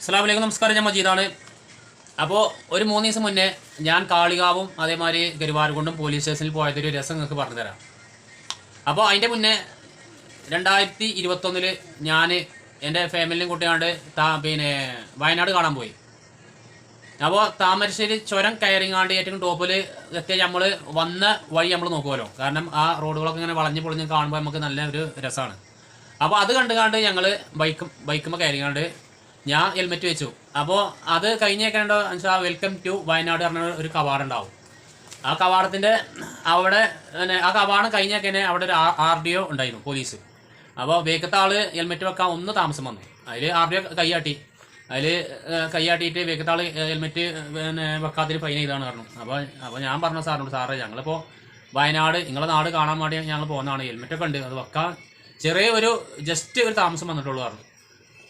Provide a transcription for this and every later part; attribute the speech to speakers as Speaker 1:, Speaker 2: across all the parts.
Speaker 1: അസ്സലാമു അലൈക്കും, നമസ്കാരം. ഞാൻ മജീദാണ്. അപ്പോൾ ഒരു 3 ദിവസം മുന്നേ ഞാൻ കാളികാവും അതേമാതിരി കരുവാരക്കുണ്ടും പോലീസ് സ്റ്റേഷനിൽ പോയതൊരു രസം നിങ്ങൾക്ക് പറഞ്ഞു തരാം. അപ്പോൾ അതിൻ്റെ മുന്നേ 2021 ഞാൻ എൻ്റെ ഫാമിലിയും കൂട്ടിയാണ്ട് വയനാട് കാണാൻ പോയി. അപ്പോൾ താമരശ്ശേരി ചുരം കയറിങ്ങാണ്ട് ഏറ്റവും ടോപ്പിൽ എത്തിയ നമ്മൾ വന്ന വഴി നമ്മൾ നോക്കുമല്ലോ, കാരണം ആ റോഡുകളൊക്കെ ഇങ്ങനെ വളഞ്ഞ് പൊളിഞ്ഞ് കാണുമ്പോൾ നമുക്ക് നല്ല ഒരു രസമാണ്. അപ്പോൾ അത് കണ്ടുകാണ്ട് ഞങ്ങൾ ബൈക്കുമ്പോൾ കയറിങ്ങാണ്ട് ഞാൻ ഹെൽമെറ്റ് വെച്ചു. അപ്പോൾ അത് കഴിഞ്ഞേക്കണ്ടോ വെച്ചാൽ വെൽക്കം ടു വയനാട് പറഞ്ഞ ഒരു കവാടം ഉണ്ടാവും. ആ കവാടത്തിൻ്റെ അവിടെ ആ കവാടം കഴിഞ്ഞേക്കന്നെ അവിടെ ഒരു RDO ഉണ്ടായിരുന്നു, പോലീസ്. അപ്പോൾ വേഗത്തെ ആൾ ഹെൽമെറ്റ് വെക്കാൻ ഒന്ന് താമസം വന്നു. അതിൽ RDO കൈയാട്ടിയിട്ട് വേഗത്തെ ആൾ ഹെൽമെറ്റ് വെക്കാത്തൊരു ഫൈൻ ചെയ്താണ് പറഞ്ഞു. അപ്പോൾ ഞാൻ പറഞ്ഞു സാറിനോട്, സാറേ ഞങ്ങളിപ്പോൾ വയനാട് നിങ്ങളെ നാട് കാണാൻ വേണ്ടി ഞങ്ങൾ പോകുന്നതാണ്, ഹെൽമെറ്റൊക്കെ ഉണ്ട്, അത് വെക്കാൻ ചെറിയ ജസ്റ്റ് ഒരു താമസം വന്നിട്ടുള്ളൂ പറഞ്ഞു.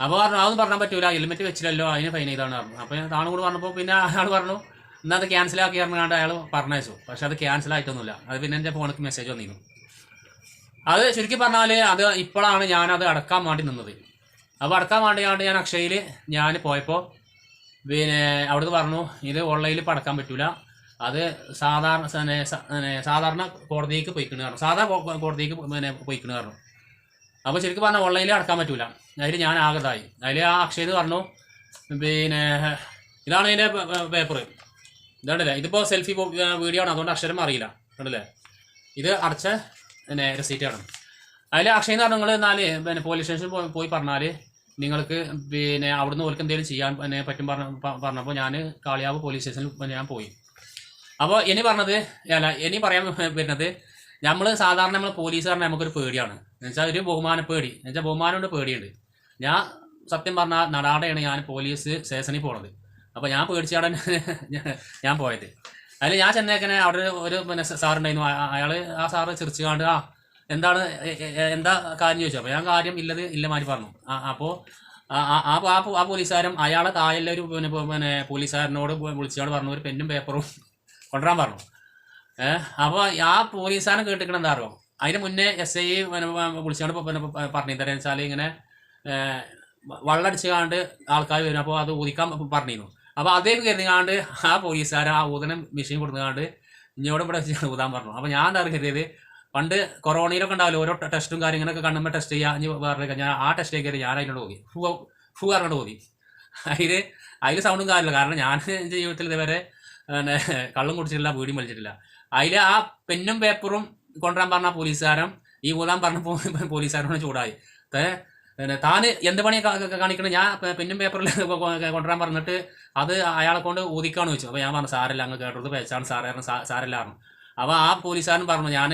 Speaker 1: അപ്പോൾ പറഞ്ഞു അതൊന്നും പറഞ്ഞാൽ പറ്റൂല, ഹെൽമെറ്റ് വെച്ചില്ലല്ലോ, അതിന് ഫൈൻ ചെയ്താണ് പറഞ്ഞു. അപ്പോൾ താണു കൂടി പറഞ്ഞപ്പോൾ പിന്നെ അയാൾ പറഞ്ഞു എന്നാൽ അത് ക്യാൻസലാക്കി പറഞ്ഞാണ്ട് അയാൾ പറഞ്ഞയച്ചു. പക്ഷെ അത് ക്യാൻസലായിട്ടൊന്നുമില്ല. അത് പിന്നെ എൻ്റെ ഫോണിലേക്ക് മെസ്സേജ് വന്നിരുന്നു. അത് ചുരുക്കി പറഞ്ഞാൽ അത് ഇപ്പോഴാണ് ഞാനത് അടക്കാൻ വേണ്ടി നിന്നത്. അപ്പോൾ അടക്കാൻ വേണ്ടിയാണ്ട് ഞാൻ അക്ഷയയിൽ ഞാൻ പോയപ്പോൾ അവിടുന്ന് പറഞ്ഞു ഇത് ഓൺലൈനിൽ ഇപ്പോൾ അടക്കാൻ പറ്റൂല, അത് സാധാരണ കോടതിക്ക് പോയിക്കണ് പറഞ്ഞു, കോടതിക്ക് പോയിക്കണ് പറഞ്ഞു. അപ്പോൾ ശരിക്കും പറഞ്ഞാൽ ഓൺലൈനിൽ അടക്കാൻ പറ്റൂല. അതിൽ ഞാൻ ആകതായി. അതിൽ ആ അക്ഷയത് പറഞ്ഞു ഇതാണ് ഇതിൻ്റെ പേപ്പർ, ഇതാണ്ടല്ലേ, ഇതിപ്പോൾ സെൽഫി വീഡിയോ ആണ്, അതുകൊണ്ട് അക്ഷരം അറിയില്ല, കണ്ടല്ലേ, ഇത് അടച്ച റെസീറ്റാണ്. അതിൽ അക്ഷയം എന്ന് പറഞ്ഞാൽ നിങ്ങൾ പോലീസ് സ്റ്റേഷനിൽ പോയി പറഞ്ഞാൽ നിങ്ങൾക്ക് അവിടുന്ന് ഓർക്ക് എന്തെങ്കിലും ചെയ്യാൻ പറ്റും പറഞ്ഞപ്പോൾ ഞാൻ കാളിയാവ് പോലീസ് സ്റ്റേഷനിൽ ഞാൻ പോയി. അപ്പോൾ ഇനി പറയാൻ വരുന്നത് നമ്മൾ സാധാരണ നമ്മൾ പോലീസ് പറഞ്ഞാൽ നമുക്കൊരു പേടിയാണ്, എന്നുവെച്ചാൽ ഒരു ബഹുമാനപ്പേടി, എന്നുവെച്ചാൽ ബഹുമാനമുണ്ട്, പേടിയുണ്ട്. ഞാൻ സത്യം പറഞ്ഞാൽ നടാടെയാണ് ഞാൻ പോലീസ് സ്റ്റേഷനിൽ പോണത്. അപ്പോൾ ഞാൻ പേടിച്ചാണ് ഞാൻ പോയത്. അതിൽ ഞാൻ ചെന്നേക്കനെ അവിടെ ഒരു സാറുണ്ടായിരുന്നു. ആ സാറ് ചിരിച്ചുകൊണ്ട് എന്താ കാര്യം ചോദിച്ചു. അപ്പോൾ ഞാൻ കാര്യം ഇല്ല മാതിരി പറഞ്ഞു. അപ്പോൾ ആ പോലീസുകാരൻ അയാളെ താഴെ ഒരു പോലീസുകാരനോട് വിളിച്ചുകൊണ്ട് പറഞ്ഞു ഒരു പെന്നും പേപ്പറും കൊണ്ടുവരാൻ പറഞ്ഞു. അപ്പോൾ ആ പോലീസുകാരൻ കേട്ടിരിക്കണം എന്താ അറിയോ, അതിന് മുന്നേ SI വിളിച്ചുകൊണ്ട് പറഞ്ഞു തരാന്ന് വെച്ചാൽ ഇങ്ങനെ വള്ളടിച്ചുകാണ്ട് ആൾക്കാർ വരും, അപ്പോൾ അത് ഊതിക്കാൻ പറഞ്ഞിരുന്നു. അപ്പോൾ അതേ കരുതിക്കാണ്ട് ആ പോലീസുകാരൻ ആ ഊതനം മെഷീൻ കൊടുത്തുകാണ്ട് ഇങ്ങോട്ട് ഇവിടെ ഊതാൻ പറഞ്ഞു. അപ്പോൾ ഞാൻ എന്താ കരുതിയത്, പണ്ട് കൊറോണയിലൊക്കെ ഉണ്ടാവില്ല ഓരോ ടെസ്റ്റും കാര്യങ്ങളൊക്കെ കണ്ണുമ്പോൾ ടെസ്റ്റ് ചെയ്യാൻ പറഞ്ഞ ഞാൻ ആ ടെസ്റ്റിലേക്ക് കയറി ഞാൻ അതിനോട് പോയി ഫൂ പറഞ്ഞോട് പോയി. അതിൽ സൗണ്ടും കാര്യമില്ല, കാരണം ഞാൻ ജീവിതത്തിൽ ഇതുവരെ കള്ളും കുടിച്ചിട്ടില്ല, വീടിയും വലിച്ചിട്ടില്ല. അതിൽ ആ പെന്നും പേപ്പറും കൊണ്ടുവരാൻ പറഞ്ഞ പോലീസുകാരൻ ഈ ഊതാൻ പറഞ്ഞ പോലീസുകാരനോട് ചൂടായി. താൻ എന്ത് പണിയൊക്കെ കാണിക്കണം, ഞാൻ പെന്നും പേപ്പറിൽ കൊണ്ടുവരാൻ പറഞ്ഞിട്ട് അത് അയാളെ കൊണ്ട് ഊതിക്കാന്ന് ചോദിച്ചു. അപ്പോൾ ഞാൻ പറഞ്ഞു സാരല്ല, അങ്ങ് കേട്ടത് പേച്ചാണ് സാരല്ല പറഞ്ഞു. അപ്പോൾ ആ പോലീസുകാരൻ പറഞ്ഞു ഞാൻ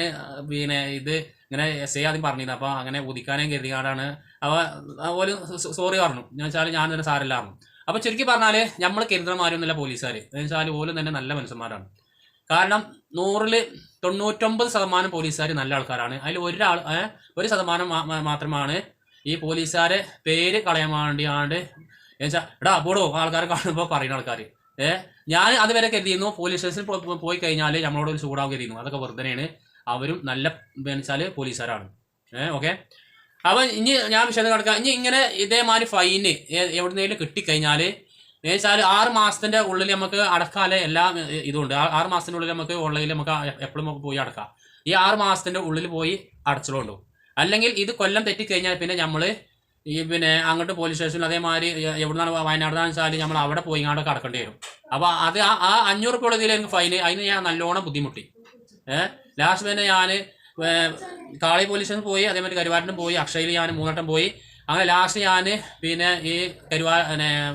Speaker 1: ഇത് ഇങ്ങനെ SI ആദ്യം പറഞ്ഞിരുന്നു, അപ്പോൾ അങ്ങനെ ഊതിക്കാനേ കരുതിക്കാണ്ടാണ്. അപ്പോൾ ഒരു സോറി പറഞ്ഞു. ഞാൻ വെച്ചാൽ ഞാൻ തന്നെ സാരല്ല പറഞ്ഞു. അപ്പോൾ ചുരുക്കി പറഞ്ഞാൽ നമ്മൾ കരുതണമാരൊന്നുമില്ല പോലീസുകാർ, എന്ന് വെച്ചാൽ ഓലും തന്നെ നല്ല മനുഷ്യന്മാരാണ്. കാരണം 100ൽ 99% പോലീസുകാർ നല്ല ആൾക്കാരാണ്. അതിൽ 1% മാത്രമാണ് ഈ പോലീസുകാരെ പേര് കളയാൻ വേണ്ടിയാണ്ട് എന്നുവെച്ചാൽ എടാ പോടോ ആൾക്കാരെ കാണുമ്പോൾ പറയുന്ന ആൾക്കാർ. ഞാൻ അതുവരെ കരുതിയിരുന്നു പോലീസ് സ്റ്റേഷനിൽ പോയി കഴിഞ്ഞാൽ നമ്മളോട് ഒരു ചൂടാവും കരുതിയിരുന്നു, അതൊക്കെ വെറുതെയാണ്, അവരും നല്ല വെച്ചാൽ പോലീസുകാരാണ്. ഓക്കെ. അപ്പോൾ ഇനി ഞാൻ വിഷയം കിടക്കാം. ഇനി ഇങ്ങനെ ഇതേമാതിരി ഫൈന് എവിടുന്നേലും കിട്ടിക്കഴിഞ്ഞാൽ എന്നുവെച്ചാൽ 6 മാസത്തിൻ്റെ ഉള്ളിൽ നമുക്ക് അടക്കാതെ എല്ലാം ഇതുണ്ട്. 6 മാസത്തിൻ്റെ ഉള്ളിൽ നമുക്ക് ഓൺലൈനിൽ നമുക്ക് എപ്പോഴും നമുക്ക് പോയി അടക്കാം. ഈ 6 മാസത്തിൻ്റെ ഉള്ളിൽ പോയി അടച്ചോളൂ. അല്ലെങ്കിൽ ഇത് കൊല്ലം തെറ്റിക്കഴിഞ്ഞാൽ പിന്നെ നമ്മൾ അങ്ങോട്ട് പോലീസ് സ്റ്റേഷനിൽ അതേമാതിരി എവിടുന്നാണ് വയനാടാന്ന് വെച്ചാൽ നമ്മൾ അവിടെ പോയി ഇങ്ങോട്ടൊക്കെ അടക്കേണ്ടി വരും. അപ്പോൾ അത് ആ 500 രൂപ ഉള്ളതിൽ എനിക്ക് ഫൈന്, അതിന് ഞാൻ നല്ലോണം ബുദ്ധിമുട്ടി. ലാസ്റ്റ് പിന്നെ ഞാൻ കാളി പോലീസ് സ്റ്റേഷനിൽ പോയി, അതേമാതിരി കരുവാരനും പോയി, അക്ഷയയിൽ ഞാൻ 3 വട്ടം പോയി. അങ്ങനെ ലാസ്റ്റ് ഞാൻ ഈ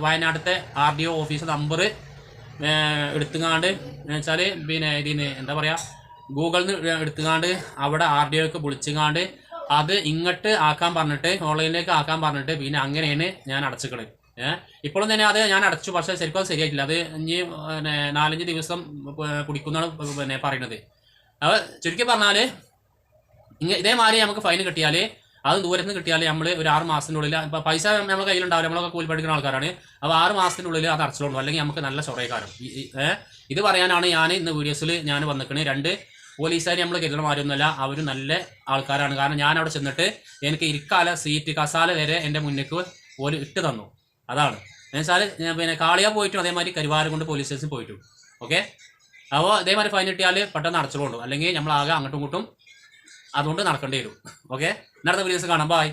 Speaker 1: വയനാട്ടിലത്തെ RDO ഓഫീസ് നമ്പർ എടുത്തുകാണ്ട് വെച്ചാൽ ഇതിന് എന്താ പറയുക ഗൂഗിളിൽ നിന്ന് എടുത്തുകാണ്ട് അവിടെ RDOക്ക് വിളിച്ചുകാണ്ട് അത് ഇങ്ങോട്ട് ആക്കാൻ പറഞ്ഞിട്ട് ഓൺലൈനിലേക്ക് ആക്കാൻ പറഞ്ഞിട്ട് പിന്നെ അങ്ങനെയാണ് ഞാൻ അടച്ചിക്കണത്. ഇപ്പോഴും തന്നെ അത് ഞാൻ അടച്ചു, പക്ഷേ ശരിക്കും അത് ശരിയായിട്ടില്ല. അത് ഇനി 4-5 ദിവസം കുടിക്കുന്നതാണ് പറയുന്നത്. അപ്പോൾ ചുരുക്കി പറഞ്ഞാൽ ഇതേമാതിരി നമുക്ക് ഫൈൻ കിട്ടിയാൽ അത് ദൂരത്ത് നിന്ന് കിട്ടിയാൽ നമ്മൾ ഒരു 6 മാസത്തിനുള്ളിൽ പൈസ നമ്മുടെ കയ്യിലുണ്ടാവില്ല, നമ്മളൊക്കെ കൂലി പഠിക്കുന്ന ആൾക്കാരാണ്. അപ്പോൾ 6 മാസത്തിനുള്ളിൽ അത് അടച്ചിട്ടുള്ളൂ, അല്ലെങ്കിൽ നമുക്ക് നല്ല ചൊറയക്കാരം. ഇത് പറയാനാണ് ഞാൻ ഇന്ന് വീഡിയോസിൽ ഞാൻ വന്നിരിക്കുന്നത്. 2 പോലീസുകാർ നമ്മൾ കരുതണമാരൊന്നുമല്ല, അവർ നല്ല ആൾക്കാരാണ്. കാരണം ഞാൻ അവിടെ ചെന്നിട്ട് എനിക്ക് ഇരിക്കാല സീറ്റ് കസാല വരെ എൻ്റെ മുന്നിലേക്ക് ഇട്ട് തന്നു. അതാണ് എന്നുവെച്ചാൽ പിന്നെ കാളിയാ പോയിട്ടും അതേമാതിരി കരുവാരക്കുണ്ട് പോലീസ് സ്റ്റേഷനിൽ പോയിട്ടും. ഓക്കെ, അപ്പോൾ ഇതേമാതിരി ഫൈൻ കിട്ടിയാൽ പെട്ടെന്ന് അടച്ചോളൂ, അല്ലെങ്കിൽ നമ്മളാകെ അങ്ങോട്ടും ഇങ്ങോട്ടും അതുകൊണ്ട് നടക്കേണ്ടി വരും. ഓക്കെ, അടുത്ത വീഡിയോസ് കാണാം. ബൈ.